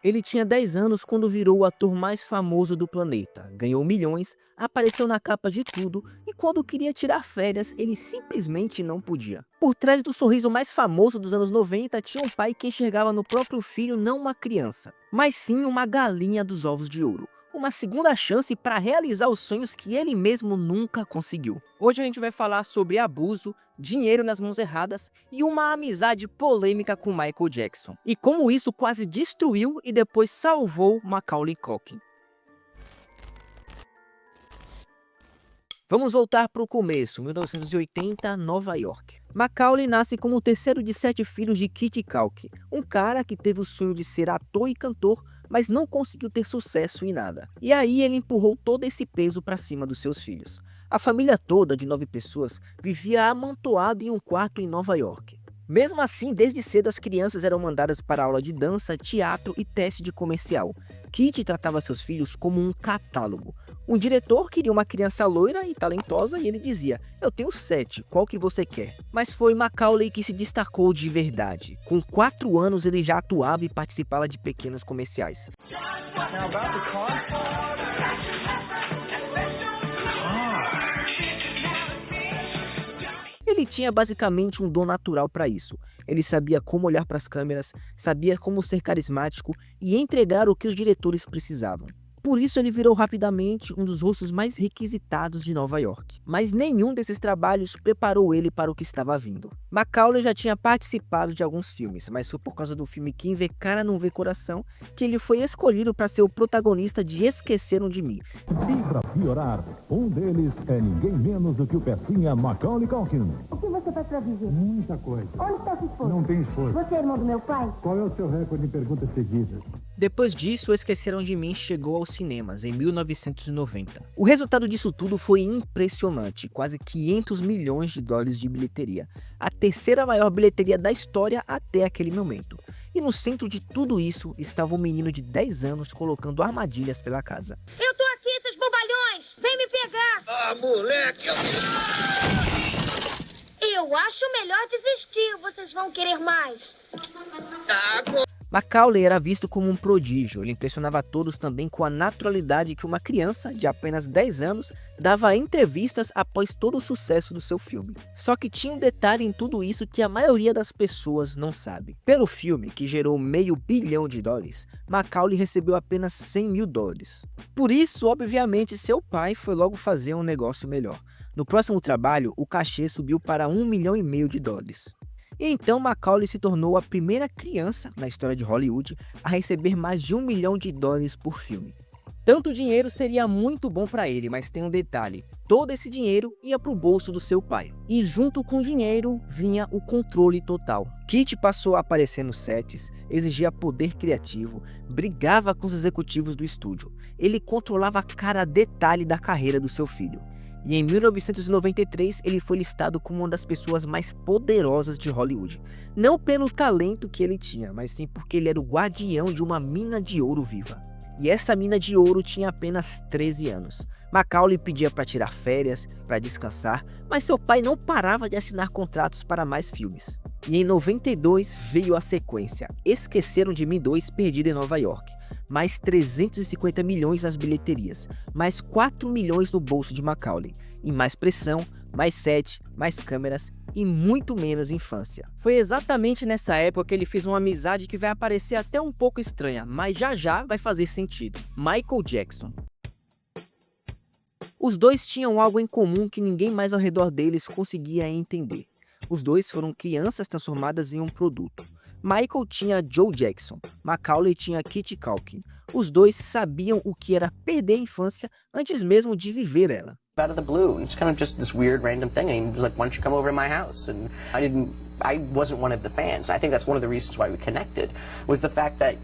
Ele tinha 10 anos quando virou o ator mais famoso do planeta, ganhou milhões, apareceu na capa de tudo e quando queria tirar férias, ele simplesmente não podia. Por trás do sorriso mais famoso dos anos 90 tinha um pai que enxergava no próprio filho não uma criança, mas sim uma galinha dos ovos de ouro. Uma segunda chance para realizar os sonhos que ele mesmo nunca conseguiu. Hoje a gente vai falar sobre abuso, dinheiro nas mãos erradas e uma amizade polêmica com Michael Jackson. E como isso quase destruiu e depois salvou Macaulay Culkin. Vamos voltar para o começo, 1980, Nova York. Macaulay nasce como o terceiro de 7 filhos de Kitty Culkin, um cara que teve o sonho de ser ator e cantor, mas não conseguiu ter sucesso em nada. E aí ele empurrou todo esse peso para cima dos seus filhos. A família toda, de 9 pessoas, vivia amontoado em um quarto em Nova York. Mesmo assim, desde cedo as crianças eram mandadas para aula de dança, teatro e teste de comercial. Kitty tratava seus filhos como um catálogo. Um diretor queria uma criança loira e talentosa e ele dizia: "Eu tenho 7, qual que você quer?" Mas foi Macaulay que se destacou de verdade. Com 4 anos ele já atuava e participava de pequenos comerciais. Ele tinha basicamente um dom natural para isso. Ele sabia como olhar para as câmeras, sabia como ser carismático e entregar o que os diretores precisavam. Por isso ele virou rapidamente um dos rostos mais requisitados de Nova York. Mas nenhum desses trabalhos preparou ele para o que estava vindo. Macaulay já tinha participado de alguns filmes, mas foi por causa do filme Quem Vê Cara Não Vê Coração que ele foi escolhido para ser o protagonista de Esqueceram de Mim. E para piorar, um deles é ninguém menos do que o pecinha Macaulay Culkin. O que você faz pra viver? Muita coisa. Onde está sua esposa? Não tem esforço. Você é irmão do meu pai? Qual é o seu recorde em perguntas seguidas? Depois disso, Esqueceram de Mim chegou aos cinemas em 1990. O resultado disso tudo foi impressionante, quase 500 milhões de dólares de bilheteria, a terceira maior bilheteria da história até aquele momento. E no centro de tudo isso estava um menino de 10 anos colocando armadilhas pela casa. Eu tô aqui, seus bobalhões! Vem me pegar! Ah, moleque! Eu acho melhor desistir, vocês vão querer mais. Macaulay era visto como um prodígio, ele impressionava a todos também com a naturalidade que uma criança de apenas 10 anos dava a entrevistas após todo o sucesso do seu filme. Só que tinha um detalhe em tudo isso que a maioria das pessoas não sabe. Pelo filme, que gerou $500 milhão, Macaulay recebeu apenas $100 mil. Por isso, obviamente, seu pai foi logo fazer um negócio melhor. No próximo trabalho, o cachê subiu para $1,5 milhão. E então Macaulay se tornou a primeira criança na história de Hollywood a receber mais de $1 milhão por filme. Tanto dinheiro seria muito bom para ele, mas tem um detalhe: todo esse dinheiro ia para o bolso do seu pai. E junto com o dinheiro vinha o controle total. Kitty passou a aparecer nos sets, exigia poder criativo, brigava com os executivos do estúdio. Ele controlava cada detalhe da carreira do seu filho. E em 1993 ele foi listado como uma das pessoas mais poderosas de Hollywood. Não pelo talento que ele tinha, mas sim porque ele era o guardião de uma mina de ouro viva. E essa mina de ouro tinha apenas 13 anos. Macaulay pedia para tirar férias, para descansar, mas seu pai não parava de assinar contratos para mais filmes. E em 92 veio a sequência, Esqueceram de Mim 2, Perdido em Nova York. Mais 350 milhões nas bilheterias, mais 4 milhões no bolso de Macaulay, e mais pressão, mais set, mais câmeras e muito menos infância. Foi exatamente nessa época que ele fez uma amizade que vai aparecer até um pouco estranha, mas já já vai fazer sentido: Michael Jackson. Os dois tinham algo em comum que ninguém mais ao redor deles conseguia entender. Os dois foram crianças transformadas em um produto. Michael tinha Joe Jackson, Macaulay tinha Kitty Culkin. Os dois sabiam o que era perder a infância antes mesmo de viver ela. Out of the blue, and it's kind of just this weird random thing, and he was like, why don't you come over to my house? And I wasn't one of the fans. I think that's one of the reasons why we connected, was the fact that,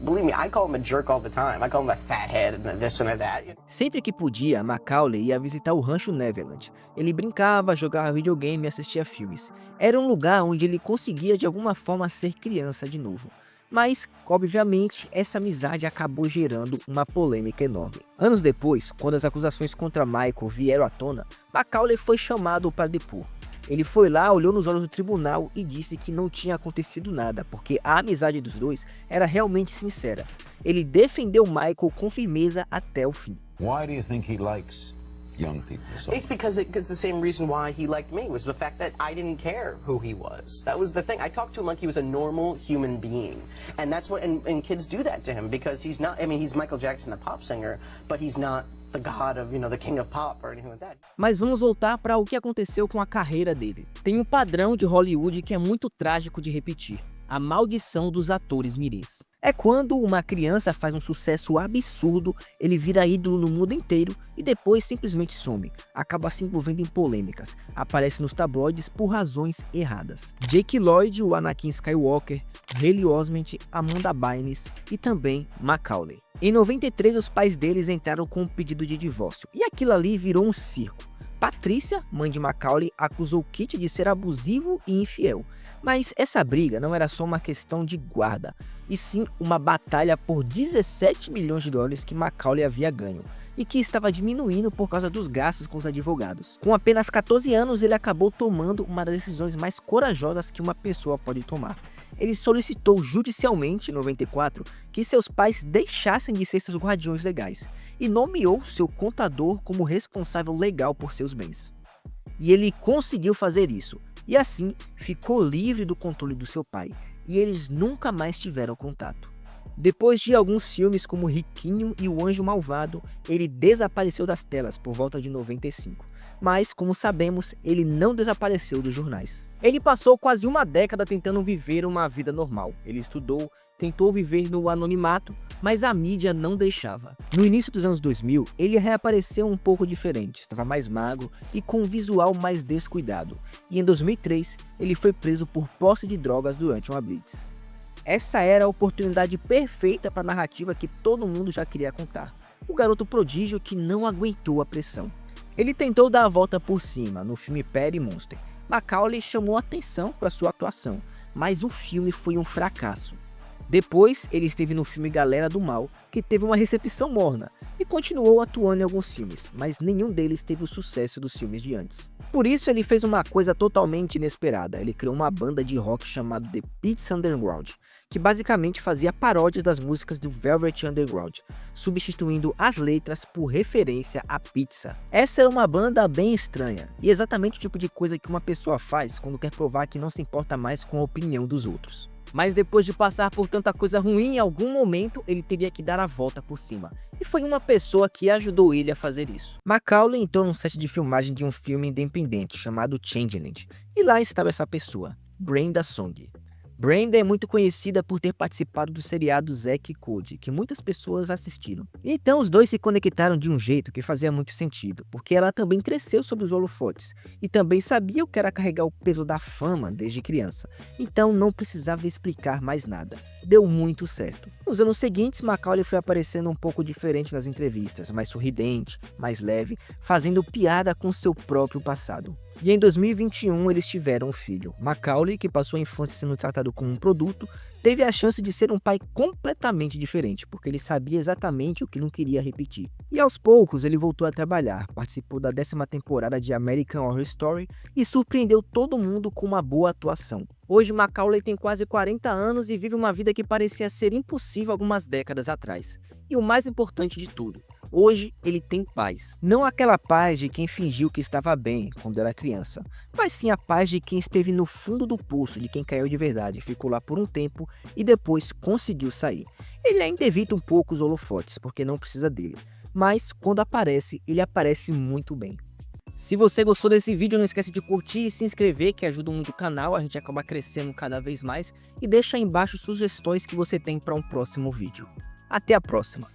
believe me, I call him a jerk all the time. I call him a fathead and this and that. Sempre que podia, Macaulay ia visitar o rancho Neverland. Ele brincava, jogava videogame e assistia filmes. Era um lugar onde ele conseguia de alguma forma ser criança de novo. Mas, obviamente, essa amizade acabou gerando uma polêmica enorme. Anos depois, quando as acusações contra Michael vieram à tona, Macaulay foi chamado para depor. Ele foi lá, olhou nos olhos do tribunal e disse que não tinha acontecido nada, porque a amizade dos dois era realmente sincera. Ele defendeu Michael com firmeza até o fim. Why do you think he likes young people so much? It's because the same reason why he liked me was the fact that I didn't care who he was. That was the thing. I talked to him like he was a normal human being. And that's what, and kids do that to him because he's not, I mean, he's Michael Jackson, the pop singer, but he's not the god of, the king of pop or anything like that. Mas vamos voltar para o que aconteceu com a carreira dele. Tem um padrão de Hollywood que é muito trágico de repetir. A maldição dos atores mirins. É quando uma criança faz um sucesso absurdo, ele vira ídolo no mundo inteiro e depois simplesmente some. Acaba se envolvendo em polêmicas, aparece nos tabloides por razões erradas. Jake Lloyd, o Anakin Skywalker, Haley Osment, Amanda Bynes e também Macaulay. Em 93, os pais deles entraram com um pedido de divórcio e aquilo ali virou um circo. Patrícia, mãe de Macaulay, acusou Kit de ser abusivo e infiel. Mas essa briga não era só uma questão de guarda, e sim uma batalha por 17 milhões de dólares que Macaulay havia ganho, e que estava diminuindo por causa dos gastos com os advogados. Com apenas 14 anos, ele acabou tomando uma das decisões mais corajosas que uma pessoa pode tomar. Ele solicitou judicialmente, em 94, que seus pais deixassem de ser seus guardiões legais, e nomeou seu contador como responsável legal por seus bens. E ele conseguiu fazer isso. E assim, ficou livre do controle do seu pai, e eles nunca mais tiveram contato. Depois de alguns filmes como Riquinho e O Anjo Malvado, ele desapareceu das telas por volta de 95. Mas, como sabemos, ele não desapareceu dos jornais. Ele passou quase uma década tentando viver uma vida normal. Ele estudou, tentou viver no anonimato, mas a mídia não deixava. No início dos anos 2000, ele reapareceu um pouco diferente, estava mais magro e com um visual mais descuidado. E em 2003, ele foi preso por posse de drogas durante uma blitz. Essa era a oportunidade perfeita para a narrativa que todo mundo já queria contar. O garoto prodígio que não aguentou a pressão. Ele tentou dar a volta por cima no filme Perry Monster. Macaulay chamou atenção para sua atuação, mas o filme foi um fracasso. Depois, ele esteve no filme Galera do Mal, que teve uma recepção morna, e continuou atuando em alguns filmes, mas nenhum deles teve o sucesso dos filmes de antes. Por isso, ele fez uma coisa totalmente inesperada. Ele criou uma banda de rock chamada The Pizza Underground, que basicamente fazia paródias das músicas do Velvet Underground, substituindo as letras por referência à pizza. Essa é uma banda bem estranha, e exatamente o tipo de coisa que uma pessoa faz quando quer provar que não se importa mais com a opinião dos outros. Mas depois de passar por tanta coisa ruim, em algum momento ele teria que dar a volta por cima. E foi uma pessoa que ajudou ele a fazer isso. Macaulay entrou num set de filmagem de um filme independente chamado Changeland. E lá estava essa pessoa, Brenda Song. Brenda é muito conhecida por ter participado do seriado Zack e Cody, que muitas pessoas assistiram. Então os dois se conectaram de um jeito que fazia muito sentido, porque ela também cresceu sob os holofotes, e também sabia o que era carregar o peso da fama desde criança, então não precisava explicar mais nada. Deu muito certo. Nos anos seguintes, Macaulay foi aparecendo um pouco diferente nas entrevistas, mais sorridente, mais leve, fazendo piada com seu próprio passado. E em 2021 eles tiveram um filho. Macaulay, que passou a infância sendo tratado como um produto, teve a chance de ser um pai completamente diferente, porque ele sabia exatamente o que não queria repetir. E aos poucos ele voltou a trabalhar, participou da 10ª temporada de American Horror Story e surpreendeu todo mundo com uma boa atuação. Hoje Macaulay tem quase 40 anos e vive uma vida que parecia ser impossível algumas décadas atrás. E o mais importante de tudo, hoje ele tem paz. Não aquela paz de quem fingiu que estava bem quando era criança, mas sim a paz de quem esteve no fundo do poço, de quem caiu de verdade, ficou lá por um tempo e depois conseguiu sair. Ele ainda evita um pouco os holofotes, porque não precisa dele, mas quando aparece, ele aparece muito bem. Se você gostou desse vídeo, não esquece de curtir e se inscrever, que ajuda muito o canal, a gente acaba crescendo cada vez mais, e deixa aí embaixo sugestões que você tem para um próximo vídeo. Até a próxima!